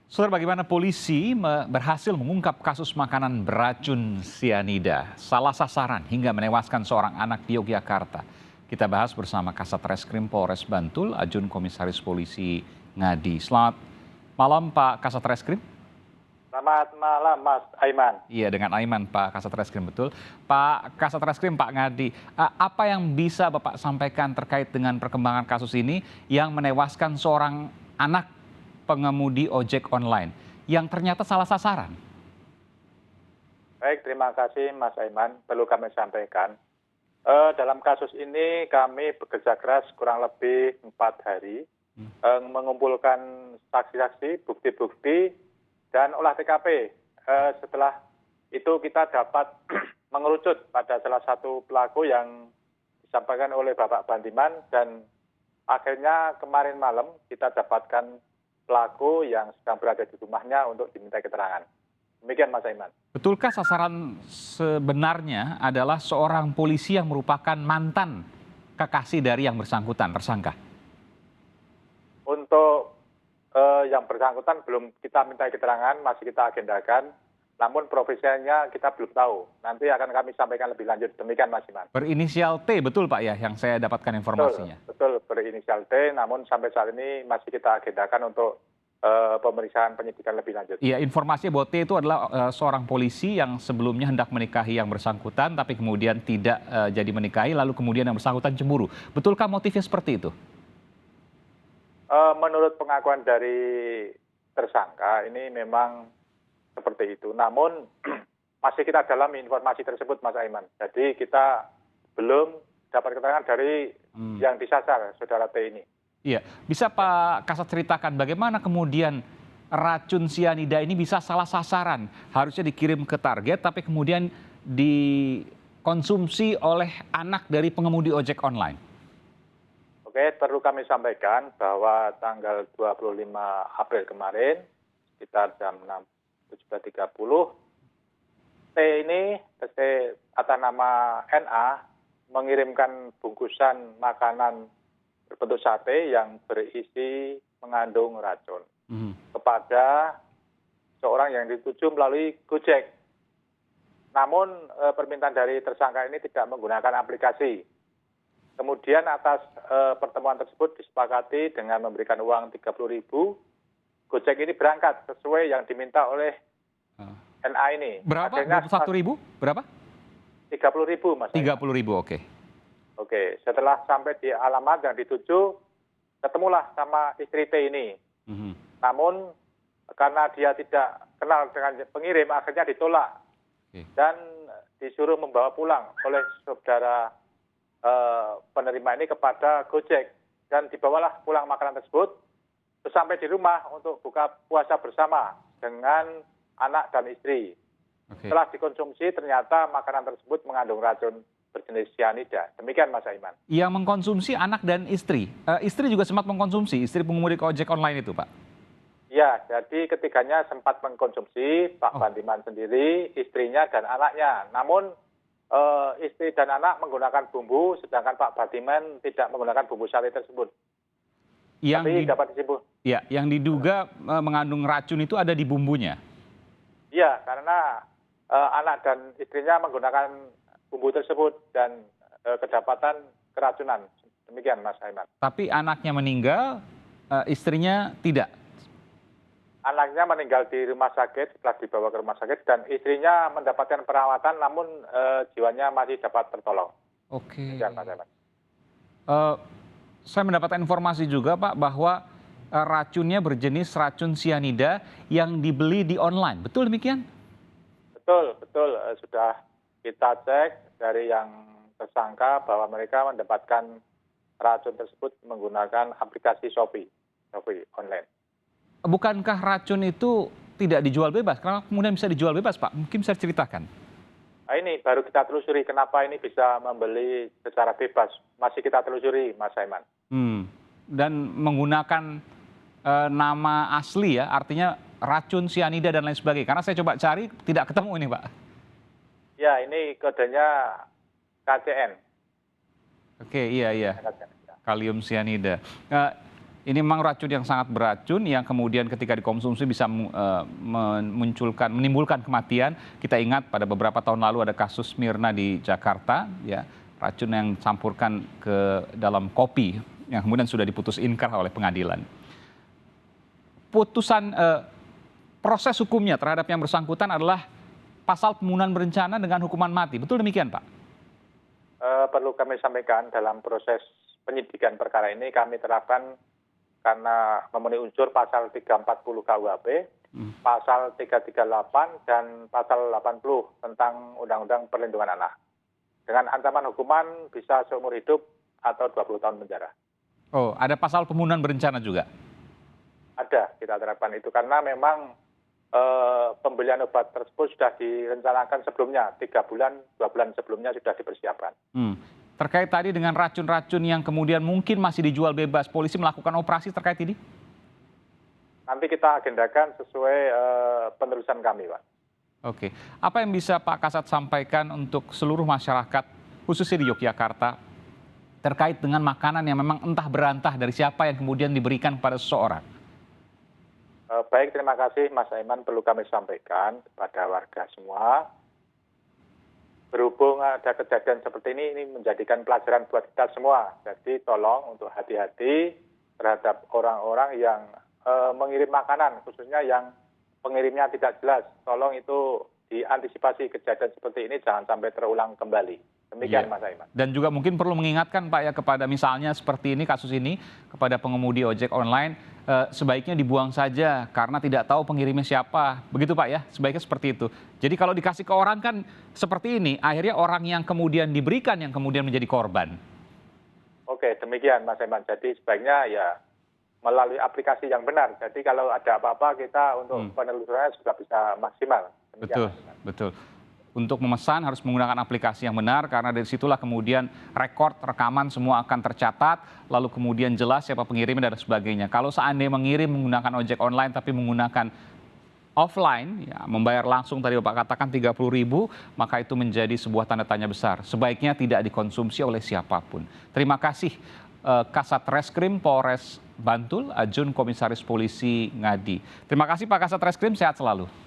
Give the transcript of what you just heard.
Saudara, bagaimana polisi berhasil mengungkap kasus makanan beracun sianida, salah sasaran hingga menewaskan seorang anak di Yogyakarta. Kita bahas bersama Kasat Reskrim Polres Bantul, Ajun Komisaris Polisi Ngadi. Selamat malam Pak Kasat Reskrim. Selamat malam Mas Aiman. Iya, dengan Aiman Pak Kasat Reskrim, betul. Pak Kasat Reskrim, Pak Ngadi, apa yang bisa Bapak sampaikan terkait dengan perkembangan kasus ini yang menewaskan seorang anak pengemudi ojek online yang ternyata salah sasaran? Baik, terima kasih Mas Aiman. Perlu kami sampaikan, dalam kasus ini kami bekerja keras kurang lebih 4 hari, mengumpulkan saksi-saksi, bukti-bukti, dan olah TKP. Setelah itu kita dapat mengerucut pada salah satu pelaku yang disampaikan oleh Bapak Bandiman, dan akhirnya kemarin malam kita dapatkan pelaku yang sedang berada di rumahnya untuk diminta keterangan. Demikian Mas Aiman. Betulkah sasaran sebenarnya adalah seorang polisi yang merupakan mantan kekasih dari yang bersangkutan, tersangka? Untuk yang bersangkutan belum kita minta keterangan, masih kita agendakan. Namun profesinya kita belum tahu. Nanti akan kami sampaikan lebih lanjut. Demikian Mas Iman. Berinisial T, betul Pak ya, yang saya dapatkan informasinya? Betul, berinisial T, namun sampai saat ini masih kita agendakan untuk pemeriksaan penyidikan lebih lanjut. Iya, informasi bahwa T itu adalah seorang polisi yang sebelumnya hendak menikahi yang bersangkutan, tapi kemudian tidak jadi menikahi, lalu kemudian yang bersangkutan cemburu. Betulkah motifnya seperti itu? Menurut pengakuan dari tersangka, ini memang seperti itu. Namun masih kita dalami informasi tersebut Mas Aiman. Jadi kita belum dapat keterangan dari yang disasar, Saudara T ini. Iya, bisa Pak Kasat ceritakan bagaimana kemudian racun sianida ini bisa salah sasaran? Harusnya dikirim ke target, tapi kemudian dikonsumsi oleh anak dari pengemudi ojek online. Oke, perlu kami sampaikan bahwa tanggal 25 April kemarin, sekitar jam 17.30, T ini atas nama NA mengirimkan bungkusan makanan berbentuk sate yang berisi mengandung racun kepada seorang yang dituju melalui Gojek. Namun permintaan dari tersangka ini tidak menggunakan aplikasi. Kemudian atas pertemuan tersebut disepakati dengan memberikan uang 30.000, Gojek ini berangkat sesuai yang diminta oleh NA ini. Berapa? 21.000? Berapa? 30.000 Mas. 30.000, oke. Oke, setelah sampai di alamat yang dituju, ketemulah sama istri T ini. Namun karena dia tidak kenal dengan pengirim, akhirnya ditolak dan disuruh membawa pulang oleh saudara penerima ini kepada Gojek, dan dibawalah pulang makanan tersebut. Sampai di rumah untuk buka puasa bersama dengan anak dan istri. Setelah dikonsumsi ternyata makanan tersebut mengandung racun berjenis sianida. Demikian Mas Aiman. Yang mengkonsumsi anak dan istri. Istri juga sempat mengkonsumsi, istri pengemudi ojek online itu Pak? Ya, jadi ketiganya sempat mengkonsumsi, Pak Bandiman sendiri, istrinya dan anaknya. Namun istri dan anak menggunakan bumbu, sedangkan Pak Bandiman tidak menggunakan bumbu sate tersebut. Tapi dapat disebut. Ya, yang diduga mengandung racun itu ada di bumbunya. Iya, karena anak dan istrinya menggunakan bumbu tersebut dan kedapatan keracunan. Demikian Mas Aiman. Tapi anaknya meninggal, istrinya tidak? Anaknya meninggal di rumah sakit setelah dibawa ke rumah sakit, dan istrinya mendapatkan perawatan namun jiwanya masih dapat tertolong. Oke. Demikian Mas Aiman. Saya mendapatkan informasi juga Pak bahwa racunnya berjenis racun sianida yang dibeli di online. Betul demikian? Betul. Sudah kita cek dari yang tersangka bahwa mereka mendapatkan racun tersebut menggunakan aplikasi Shopee online. Bukankah racun itu tidak dijual bebas? Karena kemudian bisa dijual bebas Pak? Mungkin bisa ceritakan. Nah, ini baru kita telusuri kenapa ini bisa membeli secara bebas. Masih kita telusuri Mas Aiman. Dan menggunakan nama asli ya, artinya racun sianida dan lain sebagainya. Karena saya coba cari tidak ketemu ini Pak. Ya, ini kodenya KCN. Oke, iya. Kalium sianida. ini memang racun yang sangat beracun yang kemudian ketika dikonsumsi bisa menimbulkan kematian. Kita ingat pada beberapa tahun lalu ada kasus Mirna di Jakarta, ya, racun yang dicampurkan ke dalam kopi yang kemudian sudah diputus inkrah oleh pengadilan. Putusan proses hukumnya terhadap yang bersangkutan adalah pasal pembunuhan berencana dengan hukuman mati. Betul demikian, Pak? Perlu kami sampaikan dalam proses penyidikan perkara ini kami terapkan karena memenuhi unsur pasal 340 KUHP, pasal 338 dan pasal 80 tentang Undang-Undang Perlindungan Anak. Dengan ancaman hukuman bisa seumur hidup atau 20 tahun penjara. Oh, ada pasal pembunuhan berencana juga? Ada, kita terapkan itu karena memang pembelian obat tersebut sudah direncanakan sebelumnya, 3 bulan, 2 bulan sebelumnya sudah dipersiapkan. Terkait tadi dengan racun-racun yang kemudian mungkin masih dijual bebas, polisi melakukan operasi terkait ini? Nanti kita agendakan sesuai penerusan kami, Pak. Oke, apa yang bisa Pak Kasat sampaikan untuk seluruh masyarakat, khususnya di Yogyakarta, terkait dengan makanan yang memang entah berantah dari siapa yang kemudian diberikan kepada seseorang? Baik, terima kasih Mas Aiman. Perlu kami sampaikan kepada warga semua. Berhubung ada kejadian seperti ini menjadikan pelajaran buat kita semua. Jadi tolong untuk hati-hati terhadap orang-orang yang mengirim makanan, khususnya yang pengirimnya tidak jelas. Tolong itu diantisipasi kejadian seperti ini jangan sampai terulang kembali. Demikian Mas Aiman. Dan juga mungkin perlu mengingatkan Pak ya kepada misalnya seperti ini kasus ini kepada pengemudi ojek online sebaiknya dibuang saja karena tidak tahu pengirimnya siapa. Begitu Pak ya, sebaiknya seperti itu. Jadi kalau dikasih ke orang kan seperti ini, akhirnya orang yang kemudian diberikan yang kemudian menjadi korban. Oke, demikian Mas Aiman. Jadi sebaiknya ya melalui aplikasi yang benar. Jadi kalau ada apa-apa kita untuk penelusurannya juga bisa maksimal. Betul, betul. Untuk memesan harus menggunakan aplikasi yang benar karena dari situlah kemudian rekod rekaman semua akan tercatat, lalu kemudian jelas siapa pengirimnya dan sebagainya. Kalau seandainya mengirim menggunakan ojek online tapi menggunakan offline, ya, membayar langsung tadi Bapak katakan 30.000, maka itu menjadi sebuah tanda tanya besar. Sebaiknya tidak dikonsumsi oleh siapapun. Terima kasih Kasat Reskrim Polres Bantul, Ajun Komisaris Polisi Ngadi. Terima kasih Pak Kasat Reskrim, sehat selalu.